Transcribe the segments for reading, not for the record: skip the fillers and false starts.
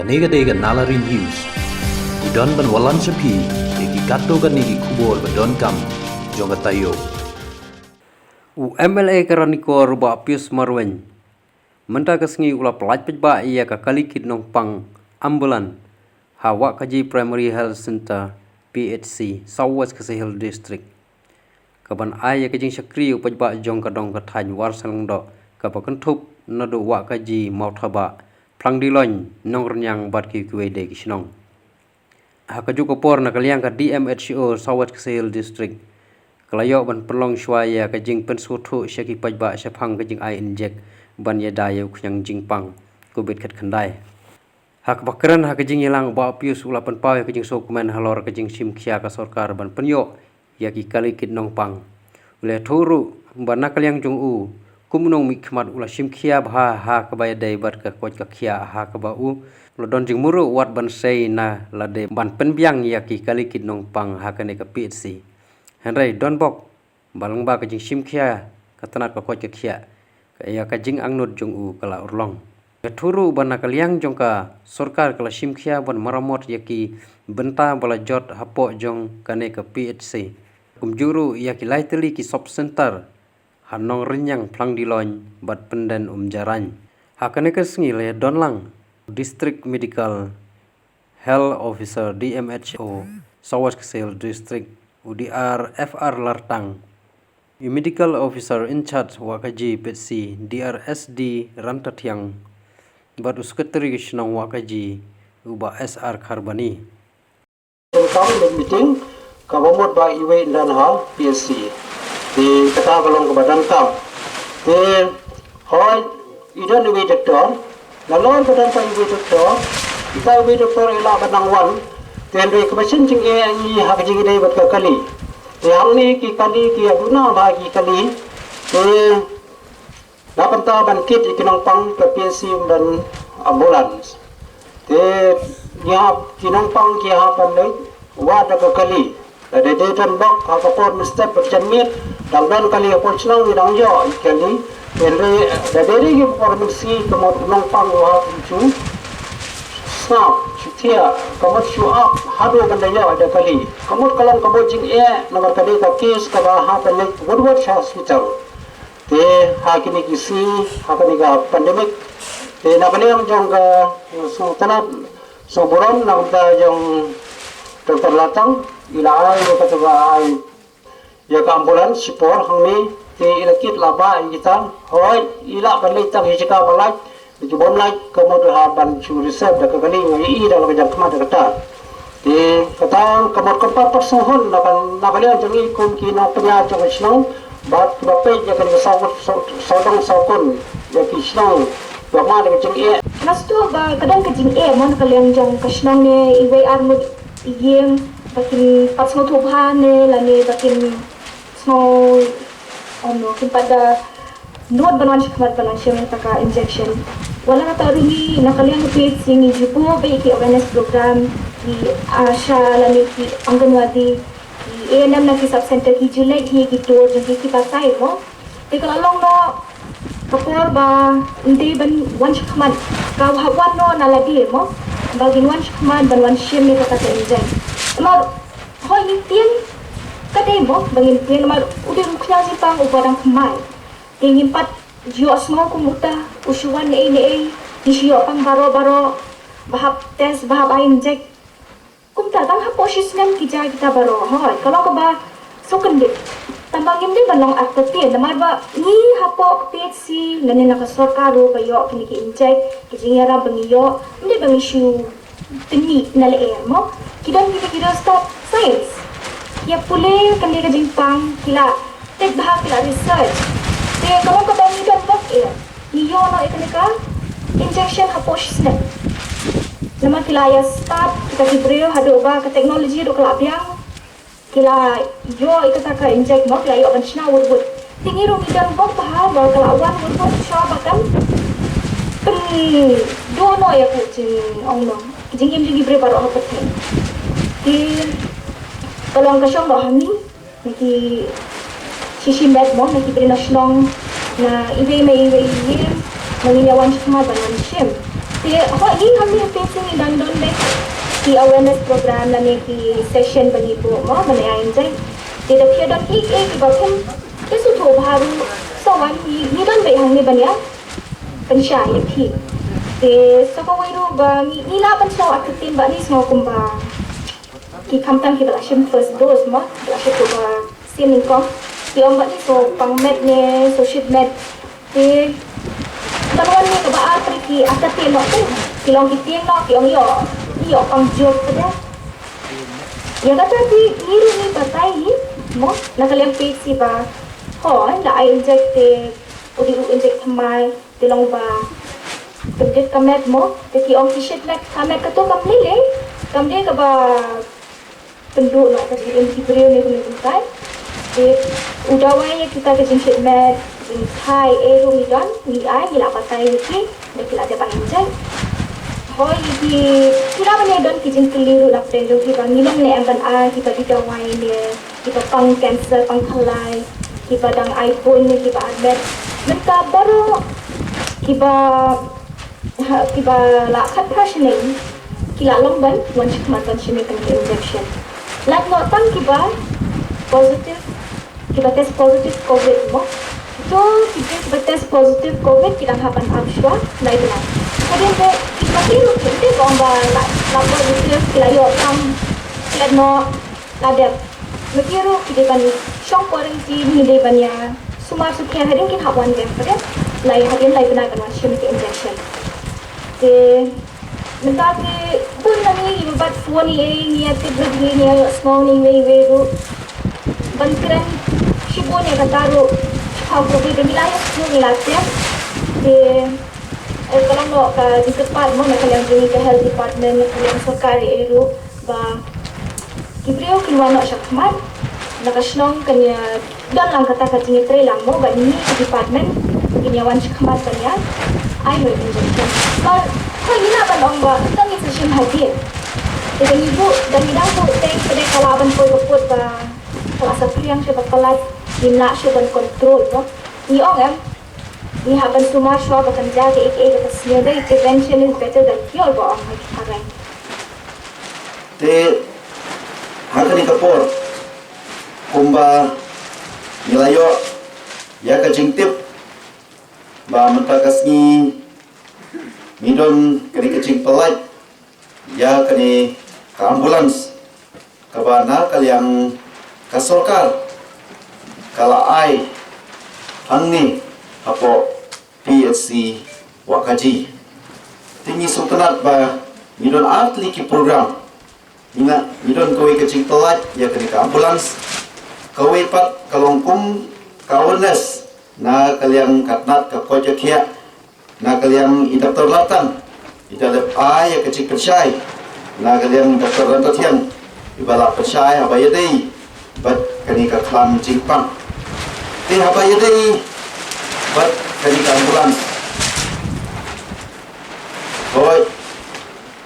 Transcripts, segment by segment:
Kanega nalari news. Idon ban walan sapi, egi kato kanigi kubol badon kam, jonga tayo. MLA karaniko ruba Pius Marwen. Menta kasngi ula pelaj pejba iya kakali kit nong pang ambulan. Hawa kaji Primary Health Center PHC Southwest Kasihil District. Kaban aya kajing syakri upajba jong kadong katany war salangdo kapakan tup nado wa kaji mauthaba plang dilon nong renyang bat ki kuwede kisnong. Hakaju kopor na kaliang ka DMHO Southwest Kasihil District. Kalayo ban pelong shwaya kajing pensutu syaki pajba syapang kajing ai injek ban ya dayo kunyang jingpang kubit kat kandai. Hak bakaran hak kajing ilang ba Pius ulapan pawe kajing sokumen halor kajing sim kia ka sorkar ban penyo yaki kali kit nong pang. Ule turu ban nakaliang jong u kumunong mikmat ula sim kia bha ha kabaya dai bat ka kwat ka kia ha ka ba u ula don jing muru wat ban sei na lade ban penbiang yaki kali kit nong pang ha ka ne ka PHC. Henry don bok balang ba kajing sim kia katana ka kwat ka kia kaya kajing angnut jong u kala urlong. Turu ban nakaliang jong ka sorkar kala sim kia ban maramot yaki benta bala jot hapo jong kane ka PHC. Kumjuru yaki laiteli ki sop center hanong renyang plang dilon bat penden jaran. Hakane ka sngile donlang District Medical Health Officer DMHO Southwest Kasihil District UDR FR Lartang. Medical Officer in charge wakaji PHC DRSD Rantatiang. Bat uskateri kisnong wakaji uba SR Kharbani. Meeting kabamot ba iwe dan hal PSC di kata balong ke badan kam di hoi idan iwe doktor lalu badan kam iwe doktor kita iwe doktor ila badang wan dan di kebasin jing i hak jing dai bat kali di hang ni ki kali ki aduna bagi kali di dapat ta ban kit ikinong pang ke PSC dan ambulans di ya kinong pang ki hapan lai wada ke kali ada dedan bak kapor mestep berjamir dan kali kapor senang idang jo kali endre dari ki formasi kemot nongpang wa tu snap chutia kemot show up hadu bandaya ada kali kemot kalang kemot jing nomor kali ka kes ka ha balik word hospital te hakini kisi hakini ka pandemic te na kaliang jong ka so tanap so buron na jong Dr. Latang ila ay kataga ay ya ka ambulans sipor hangmi ti ilakit laba kita hoy ila balay tang hijika balay di bom lay kamod ha ban chu reserve da kali ngi i da ka jam kama da kata ti kata kamod ka pa personhon na kali jangi kun kina penya jang snong bat bape ya kan sawat sawdang sawkon ya ki snong ba ma da jang Nastu ba kadang kajing mon kaliang jang kasnong ne iwe armud iyem bakin pas mo tuhan ne lani bakin snow pada nuot banan shikmat banan shemen taka injection wala na taringi nakaliang page singi jupo ba iki awareness program di asha lani ki anganwadi di ANM na ki sub center ki julai ki tour jang ki pasai mo ikalalong no kapor ba hindi ban wan shikmat kawawan no nalagi mo bagin wan shikmat ban wan shem ni kata injection mar hoy nitien kadai mo bangin tien mar udah ruknya si pang upadang kemai ingin pat jios mo kumuta usuan ni disio pang baro bahap tes bahap injek kumta tang haposis ngam kija kita baro hoy kalau ka ba sukan dit tambangin din balong aktatien namar ba ni hapo PHC ngani nakasorkaro bayo kini ki injek kijingara bangiyo hindi bang issue tini nalae mo kidan kita stop science ya pule kami ka jingpang kila tek bahag kila research te kamu ka bang idon bak niyo no ikanika injection haposh snap naman kila ya start kita kibreo hado ba ka technology do kala biang kila yo ikata ka inject mo kila yo ban shna wud tingiro idon bak bahag ba kala wan wud sha bakam do no ya ku jing ong no jingim gibre baro hapat ti kalau ang kasyong bahami naki sisimbet mo naki prinasyong na ibe may iwe manginyawan siya kumaban ng siyem Thì họ đi kami facing dan don dek di awareness program lani di session bagi bu mo bani ain jai. Di dak dia don ik bakem kesu tho baru sawan ni don be hang ni bani ya. Pensya ya thi. Di sokawai ru ba ni la ban so akutin ba ni semua kumba. Ki kamtang ki bala shim first dose mo, bala shim tu ba sin ko. Di om ba ni so pang med ne, so shit med. Di Taruan ni kebaa pergi atas tembok tu, kilong kiting no, kilong yo pangjok saja. Ya kata ni batai ni, mo nak kalian piksi ba, ho, dah I inject udi inject thamai, kilong ba, kedit kamet mo, jadi om kishet nak kamet ketu kam lele, kam dia keba penduk nak kasi diberi ni kumai. Udah wae kita ke jengsit med Thai room ni don ni ai gila patai ni nek la de banjai hoi di kira bane don ki jeng keliru nak tendo ki bang ni ne amban a ki ba di wae ni ki ba pang cancer pang khalai ki ba dang iphone ni ki ba admet mereka baru ki ba la khat rationing ki la long ban wan chik man rationing kan injection lat no tang ki ba positive kita tes positif COVID mo. So kita tes positif COVID kita hapan abswa lai benar. Kemudian kita kira kita bomba la positif kita yo tam kita no ada. Mikiro kita ban shock quarantine ni deh banyak. Sumar sukian hari kita hawan game pada lai benar kan macam injection. Minta ke pun nami ibat phone ni tiba ni small ni we Bangkran Shibo ni kataru Hago di wilayah semua wilayah di kalau nak di tempat mana kalian beri ke health department kalian sekali eru ba kibrio kilwa nak syakmat nakasnong kanya dan lang kata kacing tre lang mo ba ni department kinyawan syakmat kanya ai mo injection but ko ina ba long ba tang session hadir jadi ibu dan bidang po teng pada kalaban po report ba kalau satu yang saya pelat dimna saya dan kontrol no ni orang ni haban semua semua bekerja ke ek ke the prevention is better than cure ba orang hagai te hakani kapor kumba nilayo ya ka jingtip ba mentakas ni midon kani kecing pelat ya kani ke ambulans kabana kalian kasorkar kala ai hangni apo PHC wakaji tinggi sultanat ba midon atli ki program ingat midon kowe kecing telat ya kena ambulans kowe pat kalongkum kawanes na kalian katnat ka koja na kalian idaptor latan idalep ai ya kecing persyai na kalian daptor latan tiang ibala persyai abaya dei bat kanika klan jingpang te habaya dei bat kanika ambulans hoi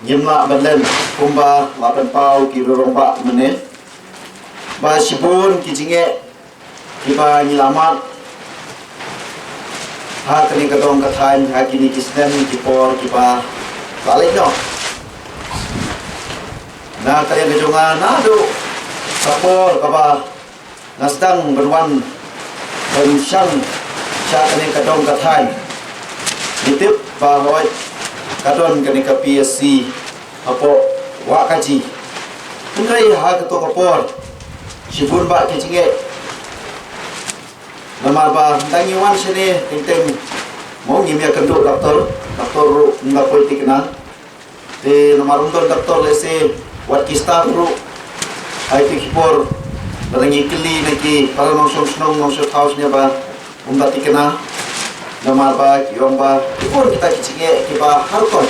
nyimla banden kumba lapan pau ki roromba menit ba sibun ki jinge ki ba nyilamat ha kanika dong kathain ha kini kisden ki por ki ba balik no na kalian kejongan aduh kapor kaba nasdang berwan bensyang syakani kadong kathai ditip bahwa kadon kani ka PSC apo wakaji kunrai ha to kapor sibun ba kichinge namar ba dangi wan sene teng mau ngimya kendo doktor nda politik na te namar untuk doktor lese wat ki staff ru ai kipor balangi kili naki para nong house nya ba umba tikena namar ba kiomba kipor kita kichinge kiba harkon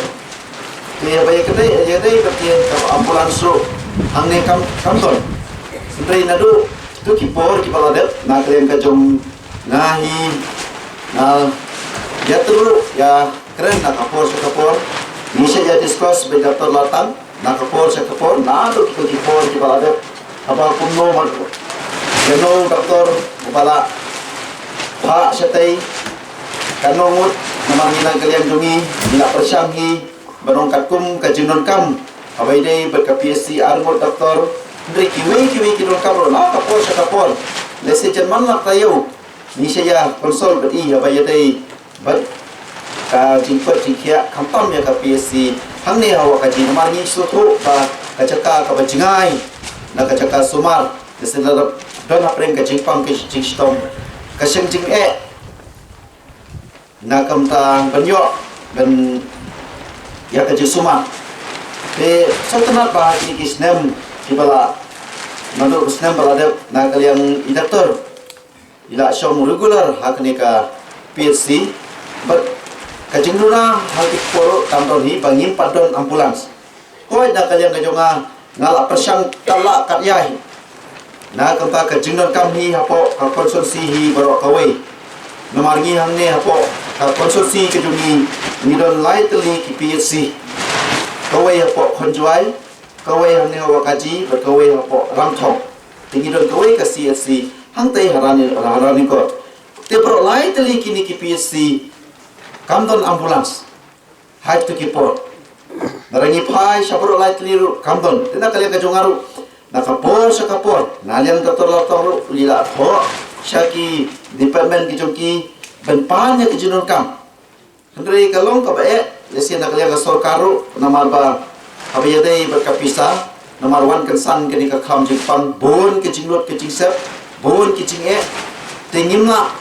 te ba yakne yadai batien ka ambulans ro angne kamton sindai nadu tu kipor kipaladet na kalian ka jom nahi na yatru ya keren na kapor bisa jadi skos bedator latang na kapor na tu kipor kipaladet apa kuno man doktor kepala pak setai kanongut namang ngilang kalian jungi nila persyam hi barongkat kum ka jingnon kam abai dei berka PSC armor doktor ndri kiwi kinon kam ro na kapor lese jerman la tayo ni saya konsol beti abai dei ber ka jingpet jingkia kamtam ya ka PSC hang ne hawa ka jing namang ni sutu ka kacaka ka bajingai na kacaka sumar lese la don apreng ka jingpang ke jingstom ka sing jing na kamtang banyo dan ya ka sumar te sotanat ba ki kisnem kibala manur kisnem balade na kalian idaktor ila syom regular hakni ka PSC but kajingruna haki poro tamron hi bangim padon ambulans koi na kalian kajonga ngala persyang tala katyai na kamta kajingnon kam hi hapo ka konsorsi hi barok kawai namargi hangne hapo ka konsorsi kajungi nidon lightly ki PSC kawai hapo konjuai kawai hangne hawa kaji berkawai hapo ramthong tingidon kawai ka CSC hangtai harani ko te pro lightly kini ki PSC kamdon ambulans haj to kipor narangi pai sabro lightly kamdon tena kalian kajongaru nakapor sa kapor nalian doktor latong lila ho syaki department kijoki benpanya kijunon kam Hendri kalong ka bae lesi nak kalian ka sorkaru namar ba abiyadei berkapisa nomor 1 kensan kini ka kham jipang bon kijinglot kijingsep bon kijinge tingimna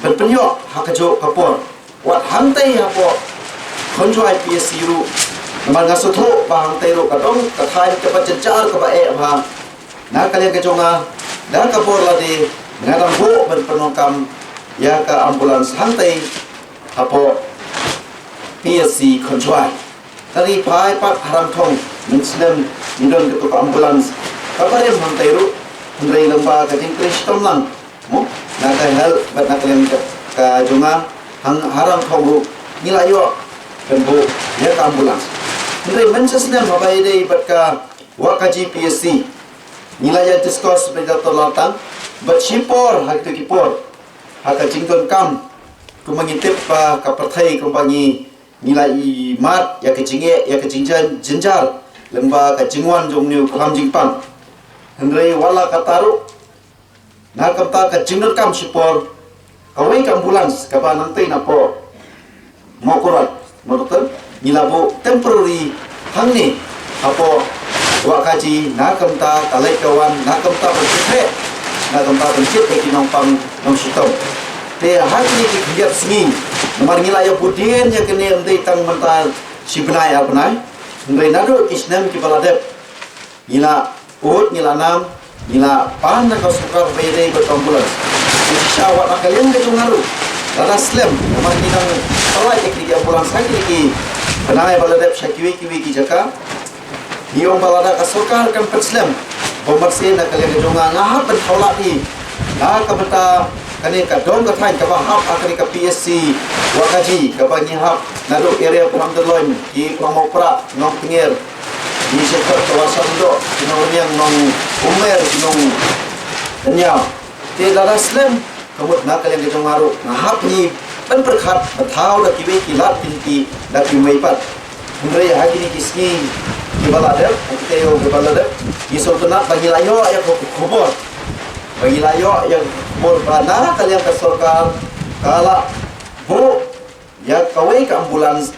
berpenyo hakajo kapor wat hantai hapo konjoi PSC ru nomor ngasotho ba hantai ru kadong kathai ka pacencar ka bae ha na kalian ka jonga dan kapor ladi ngadang ho berpenokam ya ka ambulans hantai hapo PSC konjoi tadi pai pat haram thong minsnem nidon ke tuk ambulans kabar yang hantai ru hendrai lemba ka jing kristom lang mo na ka hal bat na kalian ka jonga hang haram thong ru nilayo kenbu ya ka ambulans hendrai mensesnem habai dei bat ka wakaji PSC nilaya discuss beda tolatang bat sipor hak tu kipor hak jington kam kumangitip pa ka partai kumbangi nilai mat ya kejinge ya kejingjan jenjar lemba ka jingwan jongniu kham jingpang hendrai wala kataru na kamta ka jingnot kam sipor kawai ka ambulans ka ba nangtai na po mokorat mo doktor nilabo temporary hangni apo wa kaji na kamta talai kawan na kamta berkhe na kamta berkhe ke kinongpang nong sitom te hakni ki khiat singi nomor ngilaya budien ya kene ndai tang mental sibnai apnai ndai nado isnem ki baladep ngila ut ngila nam ngila pan na kasukar bede betombulan insya Allah kalian ke tungaru dada slam nomor nginang talai ki ambulan sakit ki benai baladep syakiwi kiwi ki jaka niong balada kasukar kan perslam bomarse na kalian ke tunga ngahap ben haulati na kabeta kani ka dong ka thain ka ba hap akari ka PSC wakaji ka ba ni hap nado area pulang terloin di pramopra nong pinggir di sektor kawasan do kinoniang nong umer nong tanya te dara slam kamut na kalian ke ngaru na hap ni pen perkhat bathau da kiwe kilat tinki da kimai pat hendrai hagini kisni di balada teo di balada di sultanat bagi layo ya kubur bagi layo yang berbana kalian ke sorkar kala bu ya kawai ke ambulans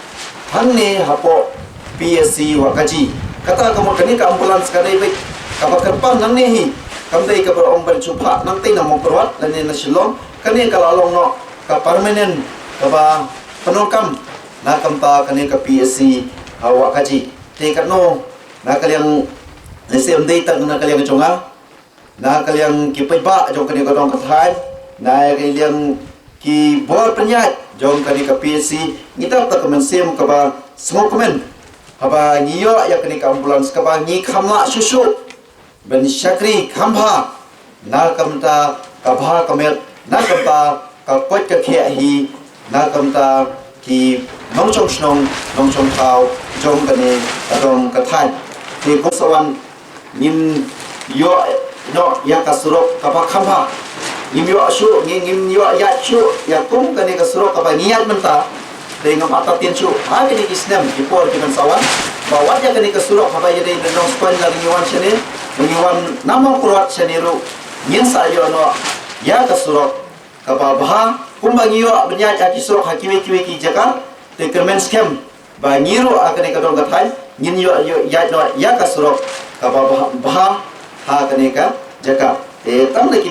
hangne hapo PSC wakaji kata kamu kini ke ambulans kadai baik kapa kerpang nang nehi kamdai ke berong berjumpa nanti namo perwat dan ni nasilong kini kalau along no ke permanen kapa penokam na kamta kini ke PSC wakaji te no na kalian lesem dei tak na kalian keconga na kalian ki paiba jong kani kodong kathan na kalian ki bor penyat jong kani ka PSC ngita ta kemensim ka ba semua komen haba ngiyo ya kani ka ambulans ka ba ngi khamla susu ben syakri khamha na kamta ka bha kamet na kamta ka pot ka khia hi na kamta ki nong chong thau jong kani kodong kathan ki kosawan nim yo no ya kasurok kapa khamha ngim yo shu ngim yo ya shu ya kum kane kasurok kapa ngiat menta dengan mata tinsu ha kini kisnem ipor kiban sawan bawa dia kini kesurok apa jadi nong span lagi ngiwan sini ngiwan nama kurat seniru nyin sayo no ya kesurok kapa bah kumbang iyo benyat aki surok hakiwi ki jaka te kermen scam ba nyiru akani kadong gatai nyin yo ya no ya kesurok kapa bah ha kani ka jaka tam lagi